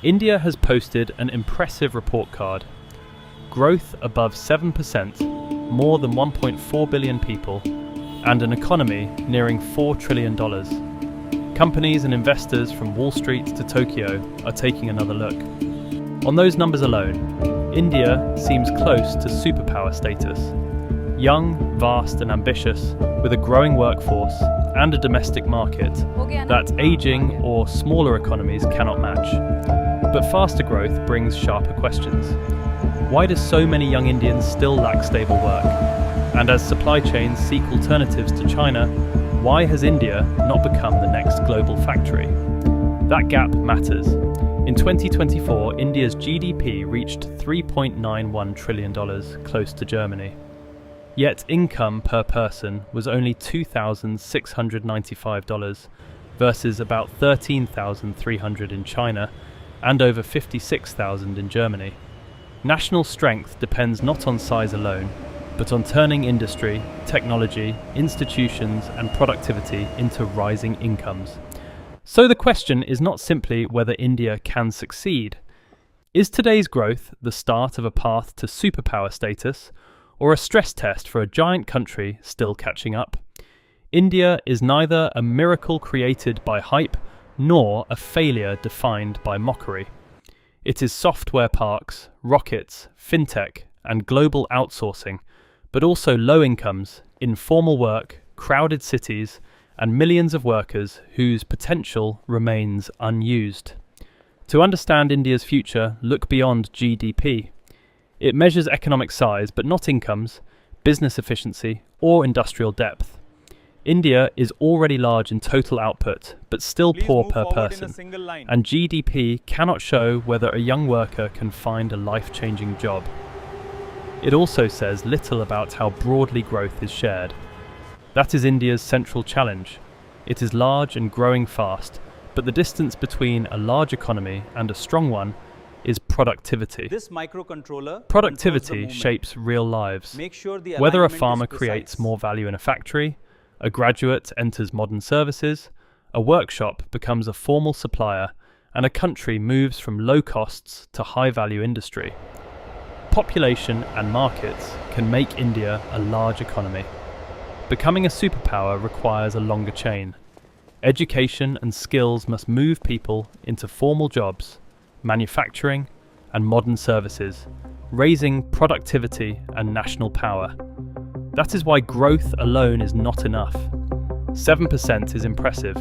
India has posted an impressive report card. Growth above 7%, more than 1.4 billion people, and an economy nearing $4 trillion. Companies and investors from Wall Street to Tokyo are taking another look. On those numbers alone, India seems close to superpower status. Young, vast and ambitious, with a growing workforce and a domestic market that aging or smaller economies cannot match. But faster growth brings sharper questions. Why do so many young Indians still lack stable work? And as supply chains seek alternatives to China, why has India not become the next global factory? That gap matters. In 2024, India's GDP reached $3.91 trillion, close to Germany. Yet income per person was only $2,695 versus about $13,300 in China and over $56,000 in Germany. National strength depends not on size alone, but on turning industry, technology, institutions and productivity into rising incomes. So the question is not simply whether India can succeed. Is today's growth the start of a path to superpower status, or a stress test for a giant country still catching up? India is neither a miracle created by hype, nor a failure defined by mockery. It is software parks, rockets, fintech, and global outsourcing, but also low incomes, informal work, crowded cities, and millions of workers whose potential remains unused. To understand India's future, look beyond GDP. It measures economic size, but not incomes, business efficiency, or industrial depth. India is already large in total output, but still poor per person, and GDP cannot show whether a young worker can find a life-changing job. It also says little about how broadly growth is shared. That is India's central challenge. It is large and growing fast, but the distance between a large economy and a strong one is productivity. Productivity shapes real lives. Whether a farmer creates more value in a factory, a graduate enters modern services, a workshop becomes a formal supplier, and a country moves from low costs to high-value industry. Population and markets can make India a large economy. Becoming a superpower requires a longer chain. Education and skills must move people into formal jobs, manufacturing, and modern services, raising productivity and national power. That is why growth alone is not enough. 7% is impressive,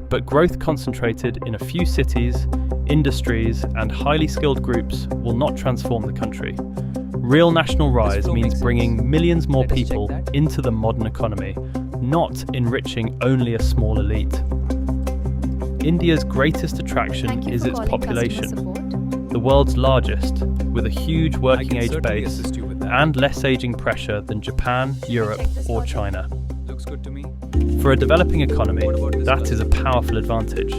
but growth concentrated in a few cities, industries, and highly skilled groups will not transform the country. Real national rise means bringing millions more people into the modern economy, not enriching only a small elite. India's greatest attraction is its population, the world's largest, with a huge working age base and less aging pressure than Japan, Europe, or China. For a developing economy, that is a powerful advantage.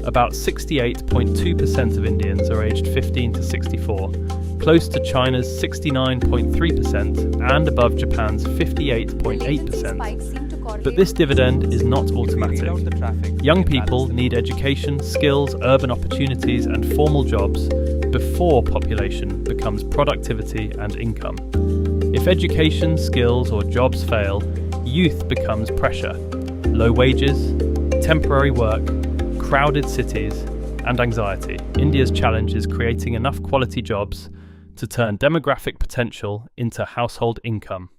About 68.2% of Indians are aged 15 to 64, close to China's 69.3% and above Japan's 58.8%. But this dividend is not automatic. Young people need education, skills, urban opportunities, and formal jobs before population becomes productivity and income. If education, skills, or jobs fail, youth becomes pressure. Low wages, temporary work, crowded cities, and anxiety. India's challenge is creating enough quality jobs to turn demographic potential into household income.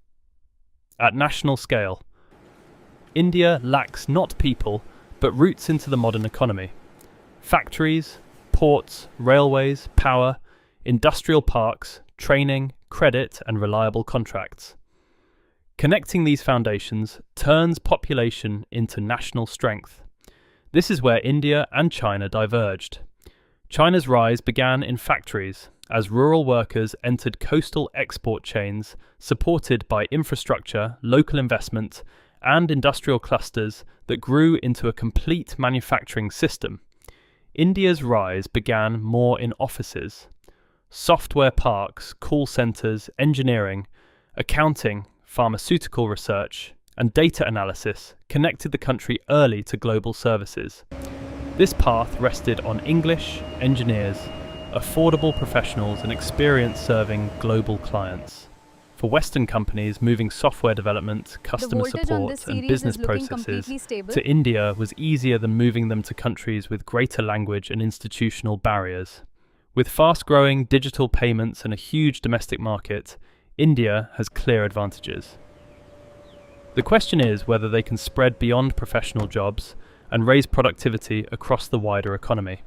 At national scale, India lacks not people, but roots into the modern economy. Factories, ports, railways, power, industrial parks, training, credit, and reliable contracts. Connecting these foundations turns population into national strength. This is where India and China diverged. China's rise began in factories, as rural workers entered coastal export chains supported by infrastructure, local investment, and industrial clusters that grew into a complete manufacturing system. India's rise began more in offices. Software parks, call centres, engineering, accounting, pharmaceutical research, and data analysis connected the country early to global services. This path rested on English, engineers, affordable professionals and experience serving global clients. For Western companies, moving software development, customer support and business processes to India was easier than moving them to countries with greater language and institutional barriers. With fast-growing digital payments and a huge domestic market, India has clear advantages. The question is whether they can spread beyond professional jobs and raise productivity across the wider economy.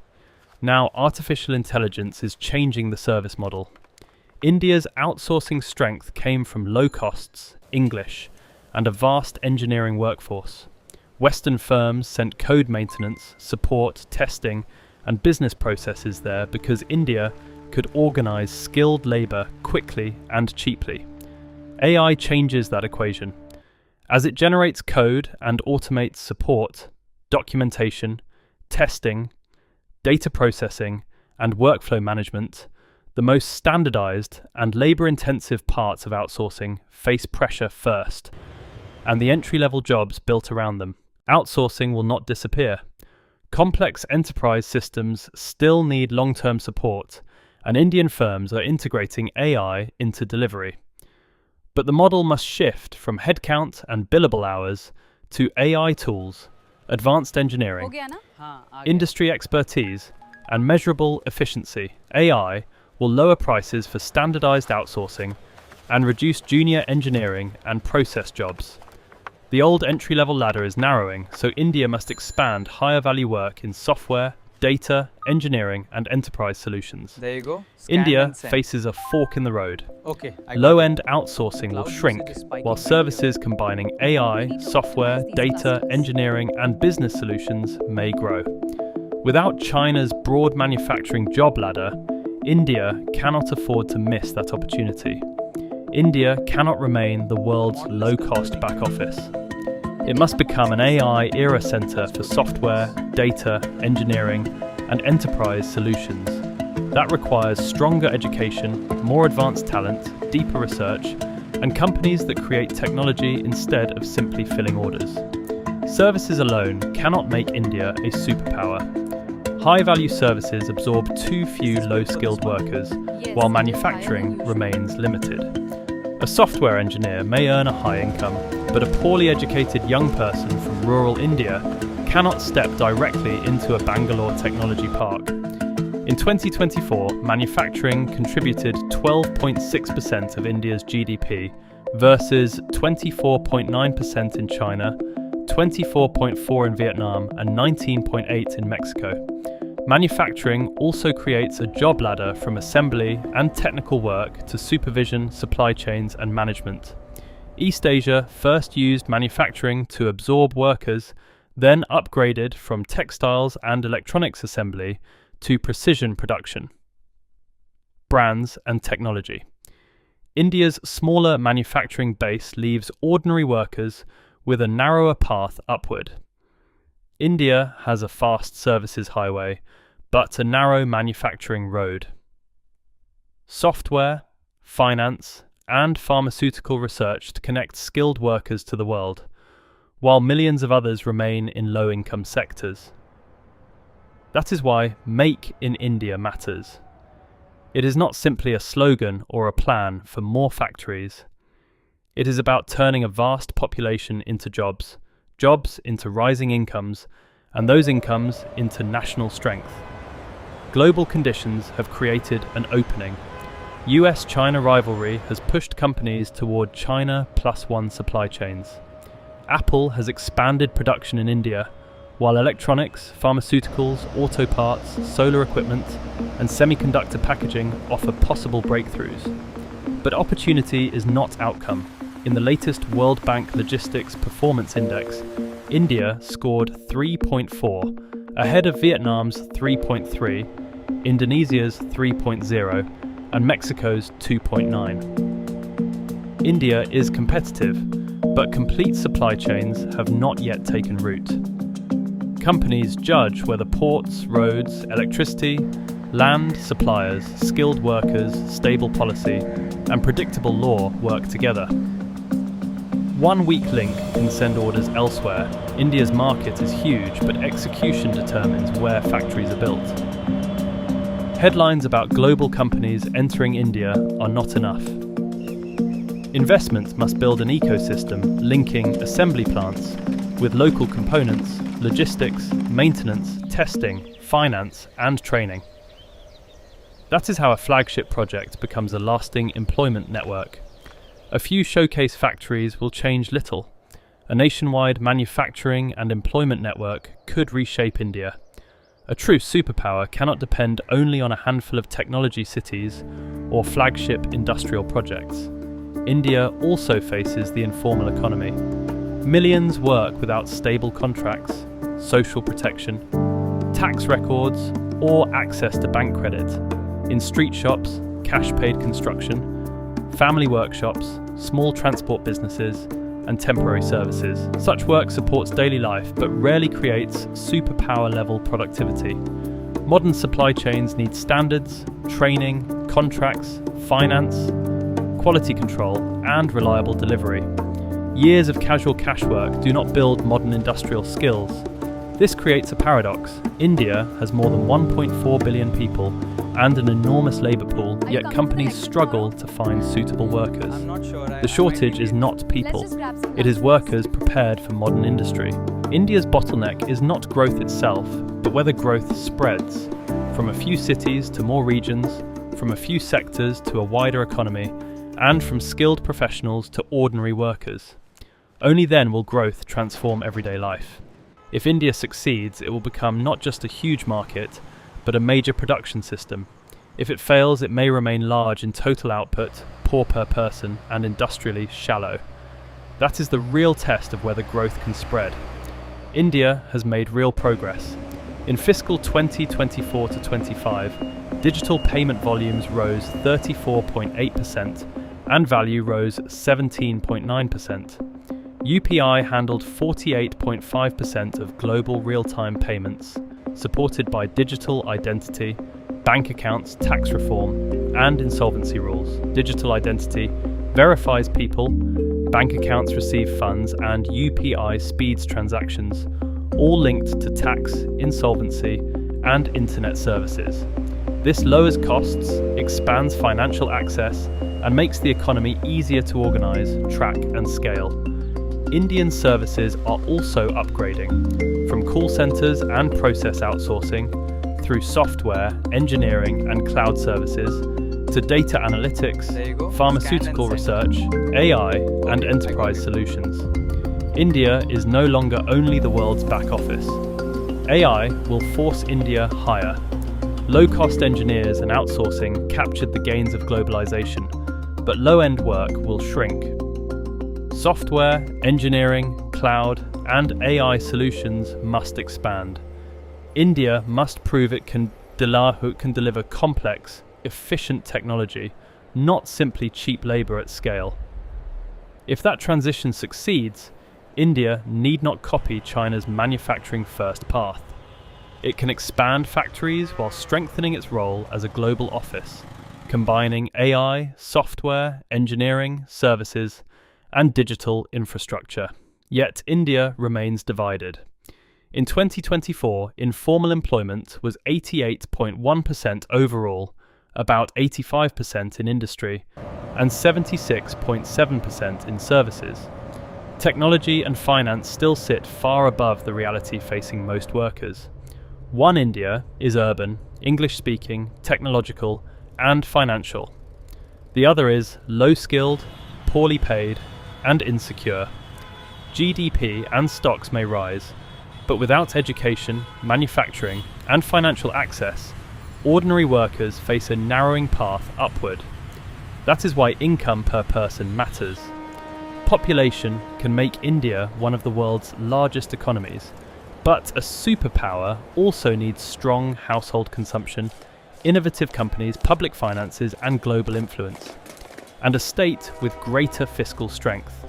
Now, artificial intelligence is changing the service model. India's outsourcing strength came from low costs, English, and a vast engineering workforce. Western firms sent code maintenance, support, testing, and business processes there because India could organize skilled labor quickly and cheaply. AI changes that equation. As it generates code and automates support, documentation, testing, data processing, and workflow management, the most standardized and labor-intensive parts of outsourcing face pressure first, and the entry-level jobs built around them. Outsourcing will not disappear. Complex enterprise systems still need long-term support, and Indian firms are integrating AI into delivery. But the model must shift from headcount and billable hours to AI tools, advanced engineering, industry expertise, and measurable efficiency. AI will lower prices for standardized outsourcing and reduce junior engineering and process jobs. The old entry-level ladder is narrowing, so India must expand higher-value work in software, data, engineering, and enterprise solutions. There you go. India faces a fork in the road. Low-end outsourcing will shrink, while services combining AI, software, data, engineering, and business solutions may grow. Without China's broad manufacturing job ladder, India cannot afford to miss that opportunity. India cannot remain the world's low-cost back office. It must become an AI-era centre for software, data, engineering, and enterprise solutions. That requires stronger education, more advanced talent, deeper research, and companies that create technology instead of simply filling orders. Services alone cannot make India a superpower. High-value services absorb too few low-skilled workers, while manufacturing remains limited. A software engineer may earn a high income, but a poorly educated young person from rural India cannot step directly into a Bangalore technology park. In 2024, manufacturing contributed 12.6% of India's GDP versus 24.9% in China, 24.4% in Vietnam, and 19.8% in Mexico. Manufacturing also creates a job ladder from assembly and technical work to supervision, supply chains, and management. East Asia first used manufacturing to absorb workers, then upgraded from textiles and electronics assembly to precision production, brands, and technology. India's smaller manufacturing base leaves ordinary workers with a narrower path upward. India has a fast services highway, but a narrow manufacturing road. Software, finance, and pharmaceutical research to connect skilled workers to the world, while millions of others remain in low-income sectors. That is why Make in India matters. It is not simply a slogan or a plan for more factories. It is about turning a vast population into jobs, jobs into rising incomes, and those incomes into national strength. Global conditions have created an opening. US-China rivalry has pushed companies toward China plus one supply chains. Apple has expanded production in India, while electronics, pharmaceuticals, auto parts, solar equipment, and semiconductor packaging offer possible breakthroughs. But opportunity is not outcome. In the latest World Bank Logistics Performance Index, India scored 3.4, ahead of Vietnam's 3.3, Indonesia's 3.0, and Mexico's 2.9. India is competitive, but complete supply chains have not yet taken root. Companies judge whether ports, roads, electricity, land, suppliers, skilled workers, stable policy, and predictable law work together. One weak link can send orders elsewhere. India's market is huge, but execution determines where factories are built. Headlines about global companies entering India are not enough. Investments must build an ecosystem linking assembly plants with local components, logistics, maintenance, testing, finance, and training. That is how a flagship project becomes a lasting employment network. A few showcase factories will change little. A nationwide manufacturing and employment network could reshape India. A true superpower cannot depend only on a handful of technology cities or flagship industrial projects. India also faces the informal economy. Millions work without stable contracts, social protection, tax records, or access to bank credit. In street shops, cash-paid construction, family workshops, small transport businesses, and temporary services. Such work supports daily life but rarely creates superpower-level productivity. Modern supply chains need standards, training, contracts, finance, quality control, and reliable delivery. Years of casual cash work do not build modern industrial skills. This creates a paradox. India has more than 1.4 billion people and an enormous labour pool, yet companies struggle to find suitable workers. The shortage is not people, it is workers prepared for modern industry. India's bottleneck is not growth itself, but whether growth spreads from a few cities to more regions, from a few sectors to a wider economy, and from skilled professionals to ordinary workers. Only then will growth transform everyday life. If India succeeds, it will become not just a huge market, but a major production system. If it fails, it may remain large in total output, poor per person, and industrially shallow. That is the real test of whether growth can spread. India has made real progress. In fiscal 2024 to 25, digital payment volumes rose 34.8% and value rose 17.9%. UPI handled 48.5% of global real-time payments, supported by digital identity, bank accounts, tax reform, and insolvency rules. Digital identity verifies people, bank accounts receive funds, and UPI speeds transactions, all linked to tax, insolvency, and internet services. This lowers costs, expands financial access, and makes the economy easier to organise, track, and scale. Indian services are also upgrading, from call centres and process outsourcing, through software, engineering and cloud services, to data analytics, pharmaceutical research, AI and enterprise solutions. India is no longer only the world's back office. AI will force India higher. Low-cost engineers and outsourcing captured the gains of globalization, but low-end work will shrink. Software, engineering, cloud, and AI solutions must expand. India must prove it can deliver complex, efficient technology, not simply cheap labour at scale. If that transition succeeds, India need not copy China's manufacturing-first path. It can expand factories while strengthening its role as a global office, combining AI, software, engineering, services, and digital infrastructure. Yet India remains divided. In 2024, informal employment was 88.1% overall, about 85% in industry, and 76.7% in services. Technology and finance still sit far above the reality facing most workers. One India is urban, English-speaking, technological, and financial. The other is low-skilled, poorly paid, and insecure. GDP and stocks may rise, but without education, manufacturing, and financial access, ordinary workers face a narrowing path upward. That is why income per person matters. Population can make India one of the world's largest economies, but a superpower also needs strong household consumption, innovative companies, public finances, and global influence, and a state with greater fiscal strength.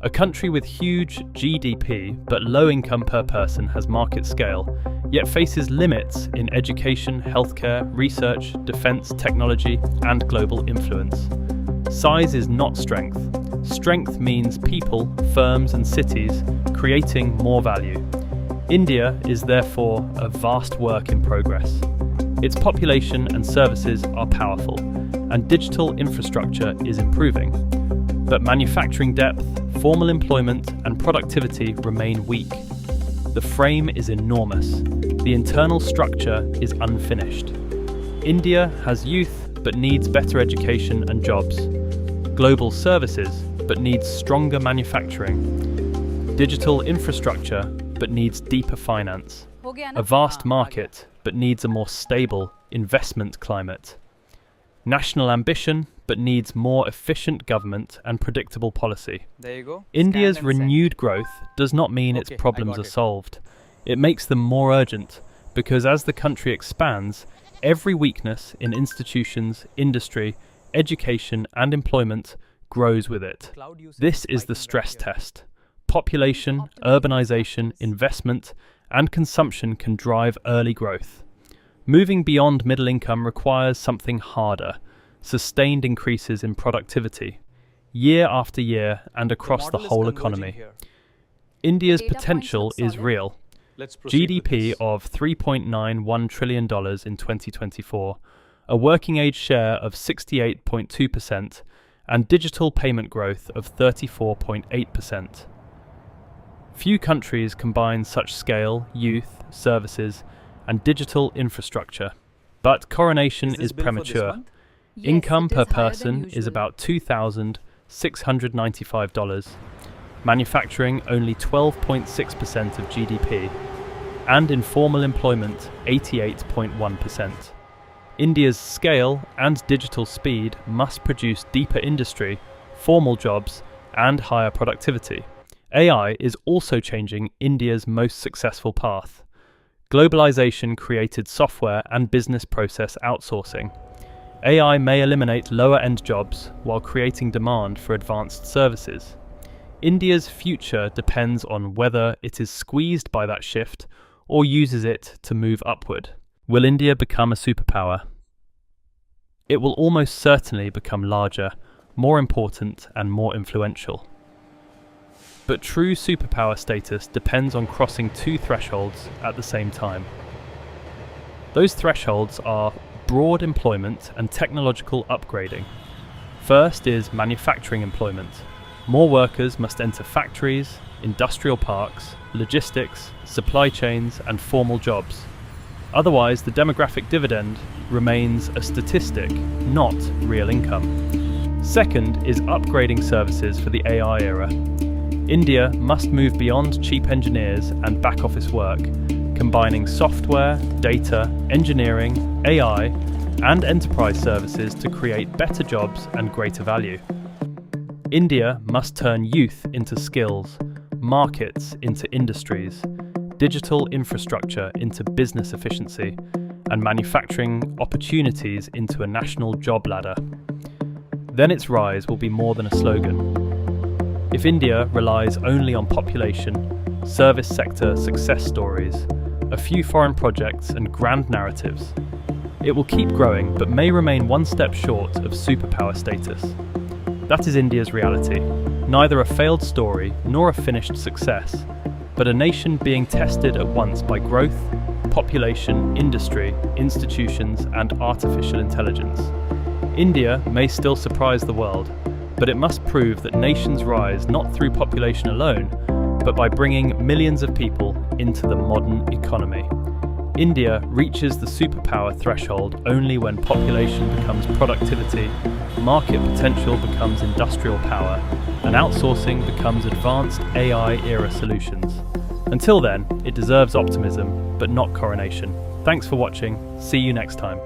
A country with huge GDP but low income per person has market scale, yet faces limits in education, healthcare, research, defence, technology, and global influence. Size is not strength. Strength means people, firms and cities creating more value. India is therefore a vast work in progress. Its population and services are powerful, and digital infrastructure is improving. But manufacturing depth, formal employment and productivity remain weak. The frame is enormous. The internal structure is unfinished. India has youth but needs better education and jobs. Global services but needs stronger manufacturing. Digital infrastructure but needs deeper finance. A vast market but needs a more stable investment climate. National ambition but needs more efficient government and predictable policy. There you go. India's renewed growth does not mean its problems are solved. It makes them more urgent because as the country expands, every weakness in institutions, industry, education and employment grows with it. This is the stress test. Population, urbanization, investment and consumption can drive early growth. Moving beyond middle income requires something harder, sustained increases in productivity, year after year and across the whole economy. India's potential is real. GDP of $3.91 trillion in 2024, a working age share of 68.2% and digital payment growth of 34.8%. Few countries combine such scale, youth, services and digital infrastructure. But coronation is premature. Income per person is about $2,695. Manufacturing only 12.6% of GDP. And informal employment 88.1%. India's scale and digital speed must produce deeper industry, formal jobs and higher productivity. AI is also changing India's most successful path. Globalization created software and business process outsourcing. AI may eliminate lower-end jobs while creating demand for advanced services. India's future depends on whether it is squeezed by that shift or uses it to move upward. Will India become a superpower? It will almost certainly become larger, more important and more influential. But true superpower status depends on crossing two thresholds at the same time. Those thresholds are broad employment and technological upgrading. First is manufacturing employment. More workers must enter factories, industrial parks, logistics, supply chains and formal jobs. Otherwise, the demographic dividend remains a statistic, not real income. Second is upgrading services for the AI era. India must move beyond cheap engineers and back-office work, combining software, data, engineering, AI, and enterprise services to create better jobs and greater value. India must turn youth into skills, markets into industries, digital infrastructure into business efficiency, and manufacturing opportunities into a national job ladder. Then its rise will be more than a slogan. If India relies only on population, service sector success stories, a few foreign projects and grand narratives, it will keep growing but may remain one step short of superpower status. That is India's reality, neither a failed story nor a finished success, but a nation being tested at once by growth, population, industry, institutions and artificial intelligence. India may still surprise the world, but it must prove that nations rise not through population alone, but by bringing millions of people into the modern economy. India reaches the superpower threshold only when population becomes productivity, market potential becomes industrial power, and outsourcing becomes advanced AI-era solutions. Until then, it deserves optimism, but not coronation. Thanks for watching. See you next time.